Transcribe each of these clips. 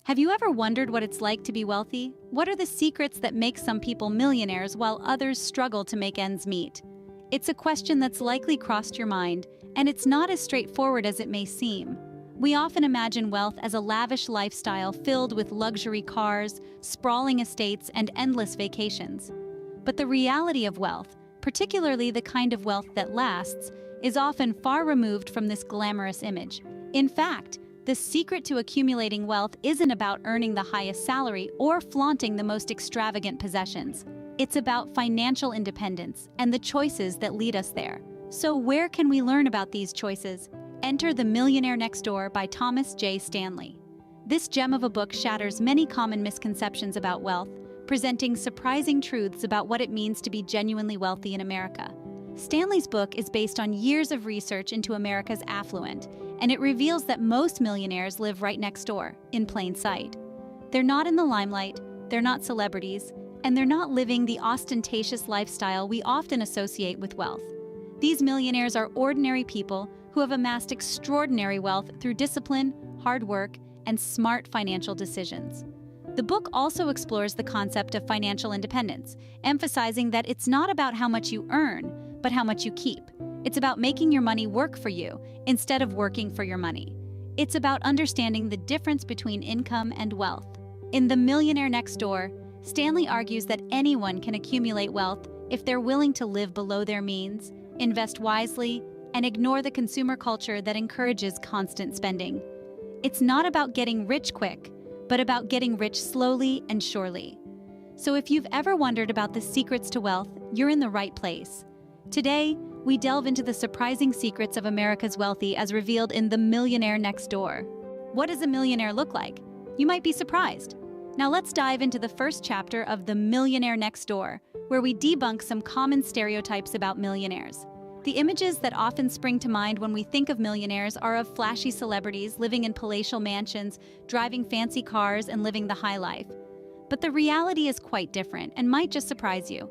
Have you ever wondered what it's like to be wealthy? What are the secrets that make some people millionaires while others struggle to make ends meet? It's a question that's likely crossed your mind, and it's not as straightforward as it may seem. We often imagine wealth as a lavish lifestyle filled with luxury cars, sprawling estates, and endless vacations. But the reality of wealth, particularly the kind of wealth that lasts, is often far removed from this glamorous image. In fact, the secret to accumulating wealth isn't about earning the highest salary or flaunting the most extravagant possessions. It's about financial independence and the choices that lead us there. So where can we learn about these choices? Enter The Millionaire Next Door by Thomas J. Stanley. This gem of a book shatters many common misconceptions about wealth, presenting surprising truths about what it means to be genuinely wealthy in America. Stanley's book is based on years of research into America's affluent, and it reveals that most millionaires live right next door, in plain sight. They're not in the limelight, they're not celebrities, and they're not living the ostentatious lifestyle we often associate with wealth. These millionaires are ordinary people who have amassed extraordinary wealth through discipline, hard work, and smart financial decisions. The book also explores the concept of financial independence, emphasizing that it's not about how much you earn, but how much you keep. It's about making your money work for you instead of working for your money. It's about understanding the difference between income and wealth. In The Millionaire Next Door, Stanley argues that anyone can accumulate wealth if they're willing to live below their means, invest wisely, and ignore the consumer culture that encourages constant spending. It's not about getting rich quick, but about getting rich slowly and surely. So if you've ever wondered about the secrets to wealth, you're in the right place. Today, we delve into the surprising secrets of America's wealthy as revealed in The Millionaire Next Door. What does a millionaire look like? You might be surprised. Now let's dive into the first chapter of The Millionaire Next Door, where we debunk some common stereotypes about millionaires. The images that often spring to mind when we think of millionaires are of flashy celebrities living in palatial mansions, driving fancy cars, and living the high life. But the reality is quite different and might just surprise you.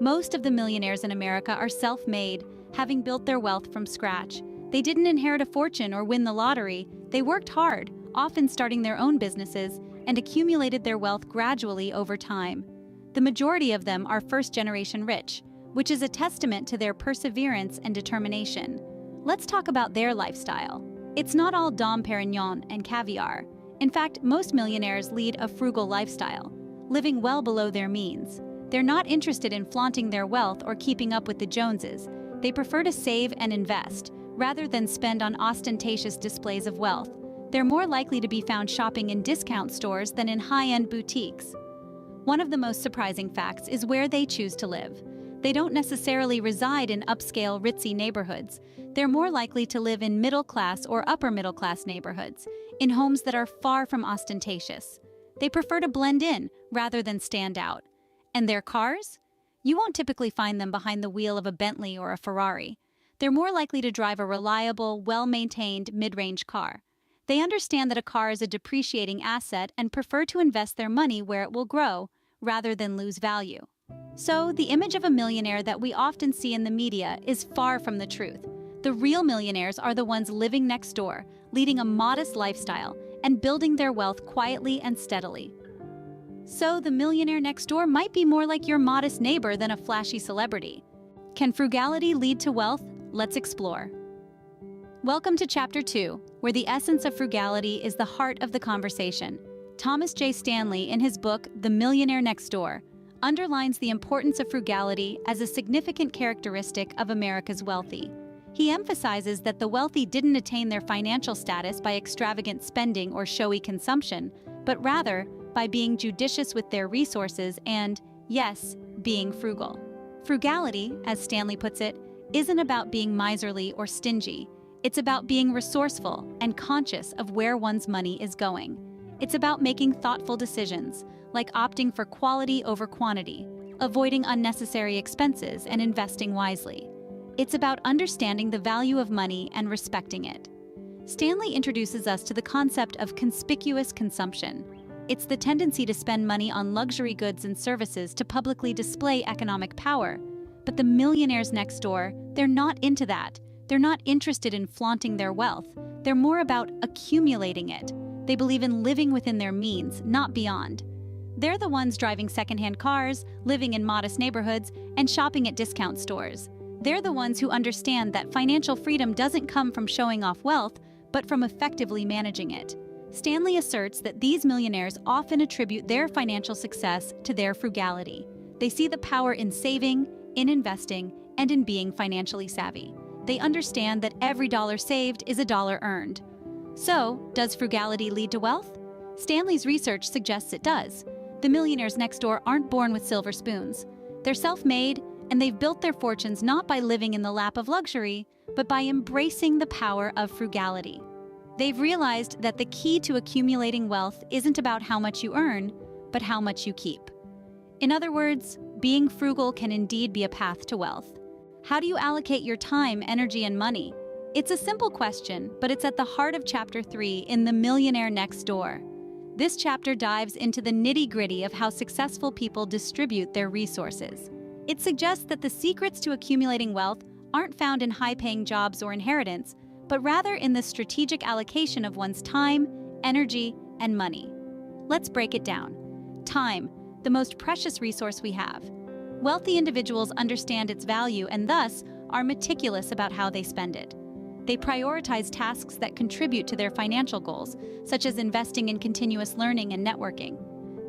Most of the millionaires in America are self-made, having built their wealth from scratch. They didn't inherit a fortune or win the lottery. They worked hard, often starting their own businesses, and accumulated their wealth gradually over time. The majority of them are first-generation rich, which is a testament to their perseverance and determination. Let's talk about their lifestyle. It's not all Dom Perignon and caviar. In fact, most millionaires lead a frugal lifestyle, living well below their means. They're not interested in flaunting their wealth or keeping up with the Joneses. They prefer to save and invest, rather than spend on ostentatious displays of wealth. They're more likely to be found shopping in discount stores than in high-end boutiques. One of the most surprising facts is where they choose to live. They don't necessarily reside in upscale, ritzy neighborhoods. They're more likely to live in middle-class or upper-middle-class neighborhoods, in homes that are far from ostentatious. They prefer to blend in rather than stand out. And their cars? You won't typically find them behind the wheel of a Bentley or a Ferrari. They're more likely to drive a reliable, well-maintained, mid-range car. They understand that a car is a depreciating asset and prefer to invest their money where it will grow, rather than lose value. So, the image of a millionaire that we often see in the media is far from the truth. The real millionaires are the ones living next door, leading a modest lifestyle, and building their wealth quietly and steadily. So, the millionaire next door might be more like your modest neighbor than a flashy celebrity. Can frugality lead to wealth? Let's explore. Welcome to Chapter 2, where the essence of frugality is the heart of the conversation. Thomas J. Stanley, in his book, The Millionaire Next Door, underlines the importance of frugality as a significant characteristic of America's wealthy. He emphasizes that the wealthy didn't attain their financial status by extravagant spending or showy consumption, but rather by being judicious with their resources and, yes, being frugal. Frugality, as Stanley puts it, isn't about being miserly or stingy. It's about being resourceful and conscious of where one's money is going. It's about making thoughtful decisions, like opting for quality over quantity, avoiding unnecessary expenses, and investing wisely. It's about understanding the value of money and respecting it. Stanley introduces us to the concept of conspicuous consumption. It's the tendency to spend money on luxury goods and services to publicly display economic power. But the millionaires next door, they're not into that. They're not interested in flaunting their wealth. They're more about accumulating it. They believe in living within their means, not beyond. They're the ones driving secondhand cars, living in modest neighborhoods, and shopping at discount stores. They're the ones who understand that financial freedom doesn't come from showing off wealth, but from effectively managing it. Stanley asserts that these millionaires often attribute their financial success to their frugality. They see the power in saving, in investing, and in being financially savvy. They understand that every dollar saved is a dollar earned. So, does frugality lead to wealth? Stanley's research suggests it does. The millionaires next door aren't born with silver spoons. They're self-made, and they've built their fortunes not by living in the lap of luxury, but by embracing the power of frugality. They've realized that the key to accumulating wealth isn't about how much you earn, but how much you keep. In other words, being frugal can indeed be a path to wealth. How do you allocate your time, energy, and money? It's a simple question, but it's at the heart of Chapter 3 in the Millionaire Next Door. This chapter dives into the nitty-gritty of how successful people distribute their resources. It suggests that the secrets to accumulating wealth aren't found in high-paying jobs or inheritance, but rather in the strategic allocation of one's time, energy, and money. Let's break it down. Time, the most precious resource we have. Wealthy individuals understand its value and thus are meticulous about how they spend it. They prioritize tasks that contribute to their financial goals, such as investing in continuous learning and networking.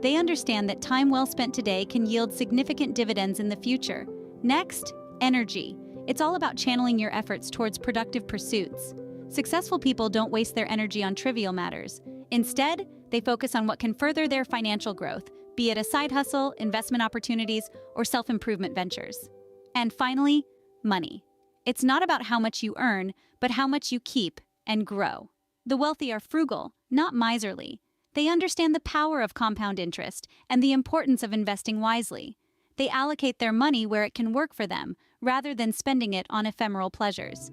They understand that time well spent today can yield significant dividends in the future. Next, energy. It's all about channeling your efforts towards productive pursuits. Successful people don't waste their energy on trivial matters. Instead, they focus on what can further their financial growth, be it a side hustle, investment opportunities, or self-improvement ventures. And finally, money. It's not about how much you earn, but how much you keep and grow. The wealthy are frugal, not miserly. They understand the power of compound interest and the importance of investing wisely. They allocate their money where it can work for them, rather than spending it on ephemeral pleasures.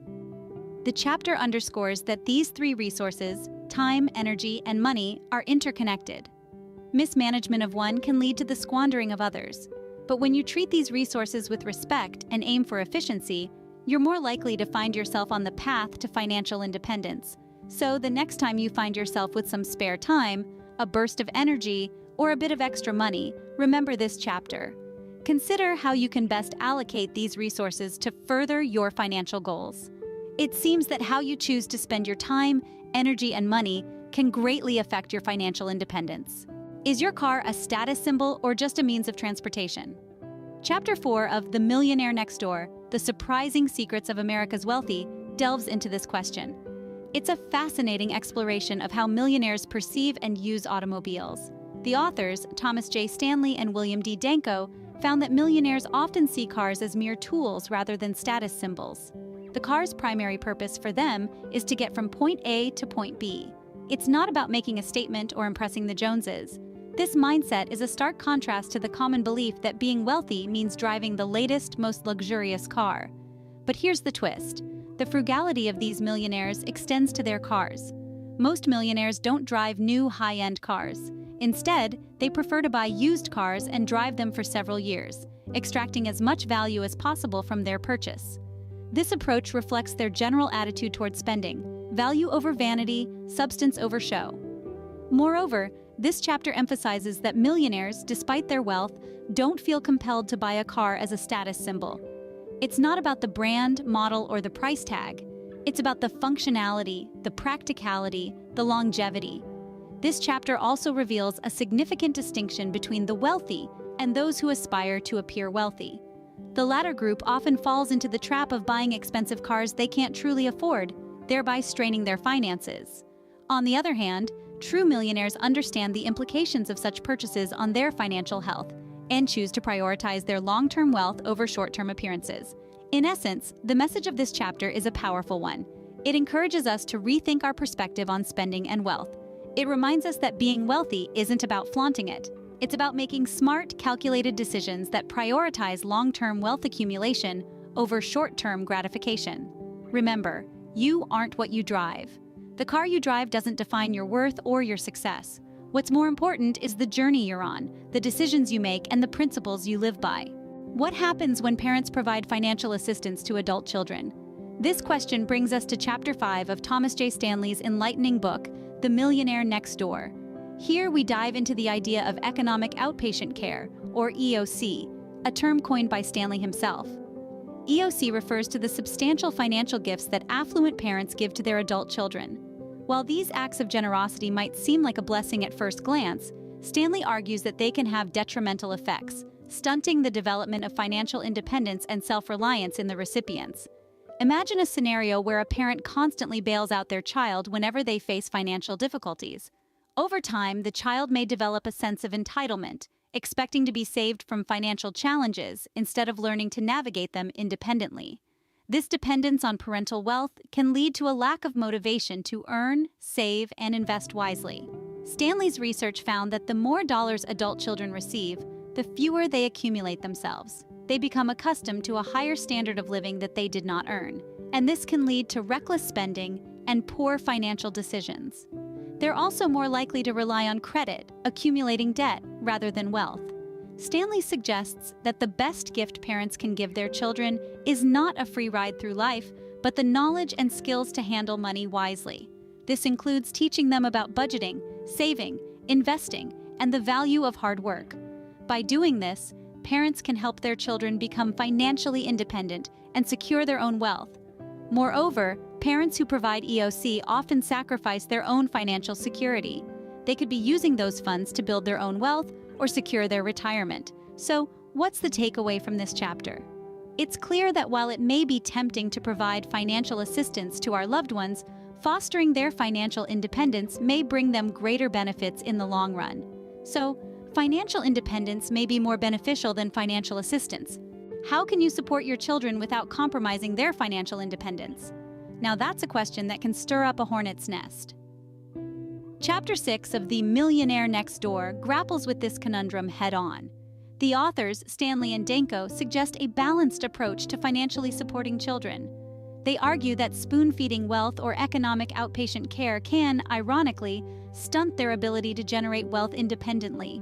The chapter underscores that these three resources, time, energy, and money, are interconnected. Mismanagement of one can lead to the squandering of others. But when you treat these resources with respect and aim for efficiency, you're more likely to find yourself on the path to financial independence. So the next time you find yourself with some spare time, a burst of energy, or a bit of extra money, remember this chapter. Consider how you can best allocate these resources to further your financial goals. It seems that how you choose to spend your time, energy, and money can greatly affect your financial independence. Is your car a status symbol or just a means of transportation? Chapter 4 of The Millionaire Next Door, The Surprising Secrets of America's Wealthy, delves into this question. It's a fascinating exploration of how millionaires perceive and use automobiles. The authors, Thomas J. Stanley and William D. Danko, found that millionaires often see cars as mere tools rather than status symbols. The car's primary purpose for them is to get from point A to point B. It's not about making a statement or impressing the Joneses. This mindset is a stark contrast to the common belief that being wealthy means driving the latest, most luxurious car. But here's the twist. The frugality of these millionaires extends to their cars. Most millionaires don't drive new, high-end cars. Instead, they prefer to buy used cars and drive them for several years, extracting as much value as possible from their purchase. This approach reflects their general attitude toward spending: value over vanity, substance over show. Moreover, this chapter emphasizes that millionaires, despite their wealth, don't feel compelled to buy a car as a status symbol. It's not about the brand, model, or the price tag. It's about the functionality, the practicality, the longevity. This chapter also reveals a significant distinction between the wealthy and those who aspire to appear wealthy. The latter group often falls into the trap of buying expensive cars they can't truly afford, thereby straining their finances. On the other hand, true millionaires understand the implications of such purchases on their financial health and choose to prioritize their long-term wealth over short-term appearances. In essence, the message of this chapter is a powerful one. It encourages us to rethink our perspective on spending and wealth. It reminds us that being wealthy isn't about flaunting it. It's about making smart, calculated decisions that prioritize long-term wealth accumulation over short-term gratification. Remember, you aren't what you drive. The car you drive doesn't define your worth or your success. What's more important is the journey you're on, the decisions you make, and the principles you live by. What happens when parents provide financial assistance to adult children? This question brings us to Chapter 5 of Thomas J. Stanley's enlightening book, The Millionaire Next Door. Here we dive into the idea of economic outpatient care, or EOC, a term coined by Stanley himself. EOC refers to the substantial financial gifts that affluent parents give to their adult children. While these acts of generosity might seem like a blessing at first glance, Stanley argues that they can have detrimental effects, stunting the development of financial independence and self-reliance in the recipients. Imagine a scenario where a parent constantly bails out their child whenever they face financial difficulties. Over time, the child may develop a sense of entitlement, expecting to be saved from financial challenges instead of learning to navigate them independently. This dependence on parental wealth can lead to a lack of motivation to earn, save, and invest wisely. Stanley's research found that the more dollars adult children receive, the fewer they accumulate themselves. They become accustomed to a higher standard of living that they did not earn, and this can lead to reckless spending and poor financial decisions. They're also more likely to rely on credit, accumulating debt, rather than wealth. Stanley suggests that the best gift parents can give their children is not a free ride through life, but the knowledge and skills to handle money wisely. This includes teaching them about budgeting, saving, investing, and the value of hard work. By doing this, parents can help their children become financially independent and secure their own wealth. Moreover, parents who provide EOC often sacrifice their own financial security. They could be using those funds to build their own wealth or secure their retirement. So, what's the takeaway from this chapter? It's clear that while it may be tempting to provide financial assistance to our loved ones, fostering their financial independence may bring them greater benefits in the long run. So, financial independence may be more beneficial than financial assistance. How can you support your children without compromising their financial independence? Now that's a question that can stir up a hornet's nest. Chapter 6 of The Millionaire Next Door grapples with this conundrum head-on. The authors, Stanley and Danko, suggest a balanced approach to financially supporting children. They argue that spoon-feeding wealth or economic outpatient care can, ironically, stunt their ability to generate wealth independently.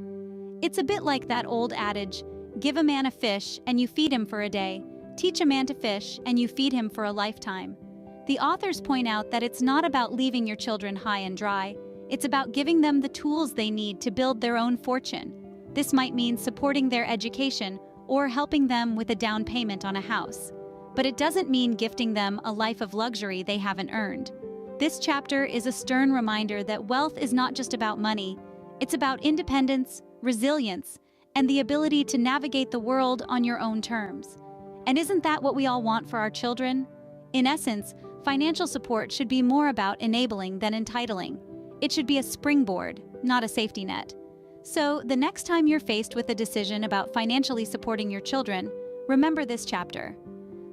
It's a bit like that old adage, give a man a fish and you feed him for a day, teach a man to fish and you feed him for a lifetime. The authors point out that it's not about leaving your children high and dry, it's about giving them the tools they need to build their own fortune. This might mean supporting their education or helping them with a down payment on a house. But it doesn't mean gifting them a life of luxury they haven't earned. This chapter is a stern reminder that wealth is not just about money, it's about independence, resilience, and the ability to navigate the world on your own terms. And isn't that what we all want for our children? In essence, financial support should be more about enabling than entitling. It should be a springboard, not a safety net. So, the next time you're faced with a decision about financially supporting your children, remember this chapter.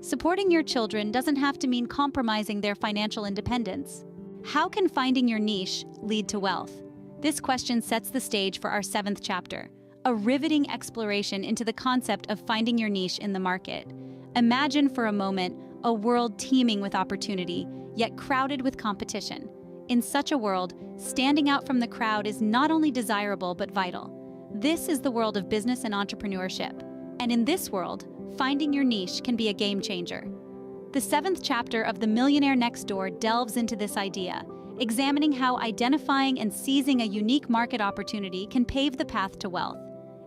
Supporting your children doesn't have to mean compromising their financial independence. How can finding your niche lead to wealth? This question sets the stage for our 7th chapter, a riveting exploration into the concept of finding your niche in the market. Imagine for a moment a world teeming with opportunity, yet crowded with competition. In such a world, standing out from the crowd is not only desirable but vital. This is the world of business and entrepreneurship. And in this world, finding your niche can be a game changer. The 7th chapter of The Millionaire Next Door delves into this idea, examining how identifying and seizing a unique market opportunity can pave the path to wealth.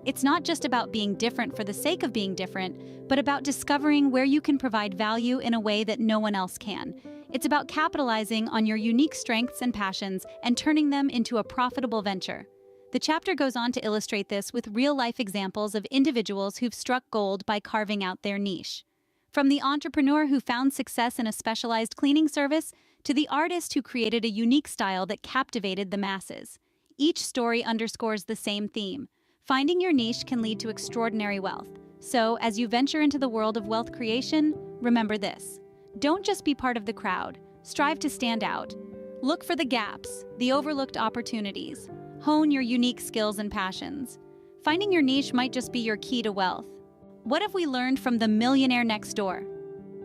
It's not just about being different for the sake of being different, but about discovering where you can provide value in a way that no one else can. It's about capitalizing on your unique strengths and passions and turning them into a profitable venture. The chapter goes on to illustrate this with real-life examples of individuals who've struck gold by carving out their niche. From the entrepreneur who found success in a specialized cleaning service to the artist who created a unique style that captivated the masses. Each story underscores the same theme. Finding your niche can lead to extraordinary wealth. So, as you venture into the world of wealth creation, remember this. Don't just be part of the crowd. Strive to stand out. Look for the gaps, the overlooked opportunities. Hone your unique skills and passions. Finding your niche might just be your key to wealth. What have we learned from The Millionaire Next Door?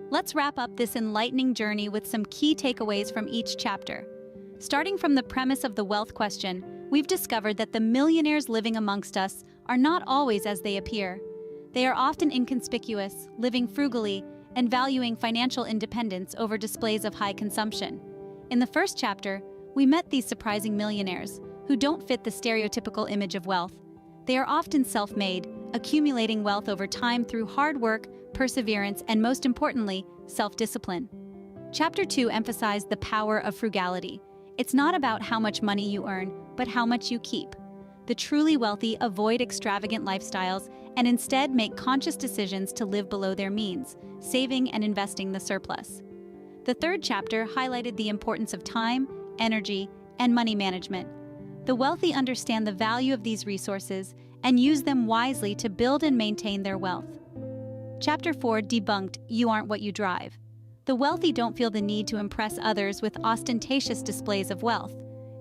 Let's wrap up this enlightening journey with some key takeaways from each chapter. Starting from the premise of the wealth question, we've discovered that the millionaires living amongst us are not always as they appear. They are often inconspicuous, living frugally, and valuing financial independence over displays of high consumption. In the first chapter, we met these surprising millionaires who don't fit the stereotypical image of wealth. They are often self-made, accumulating wealth over time through hard work, perseverance, and most importantly, self-discipline. Chapter 2 emphasized the power of frugality. It's not about how much money you earn, but how much you keep. The truly wealthy avoid extravagant lifestyles and instead make conscious decisions to live below their means, saving and investing the surplus. The third chapter highlighted the importance of time, energy, and money management. The wealthy understand the value of these resources and use them wisely to build and maintain their wealth. Chapter 4 debunked "You aren't what you drive." The wealthy don't feel the need to impress others with ostentatious displays of wealth.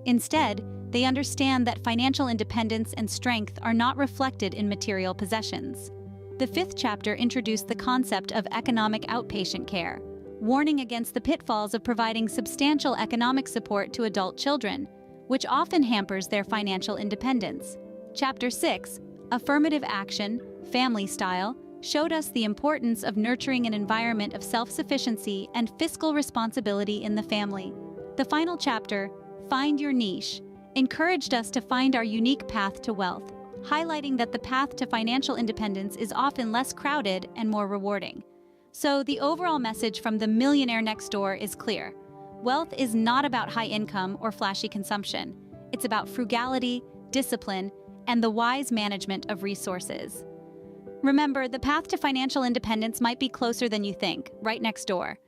Instead, they understand that financial independence and strength are not reflected in material possessions. The fifth chapter introduced the concept of economic outpatient care, warning against the pitfalls of providing substantial economic support to adult children, which often hampers their financial independence. Chapter 6, Affirmative Action, Family Style, showed us the importance of nurturing an environment of self-sufficiency and fiscal responsibility in the family. The final chapter, Find Your Niche, encouraged us to find our unique path to wealth, highlighting that the path to financial independence is often less crowded and more rewarding. So the overall message from the Millionaire Next Door is clear. Wealth is not about high income or flashy consumption. It's about frugality, discipline, and the wise management of resources. Remember, the path to financial independence might be closer than you think, right next door.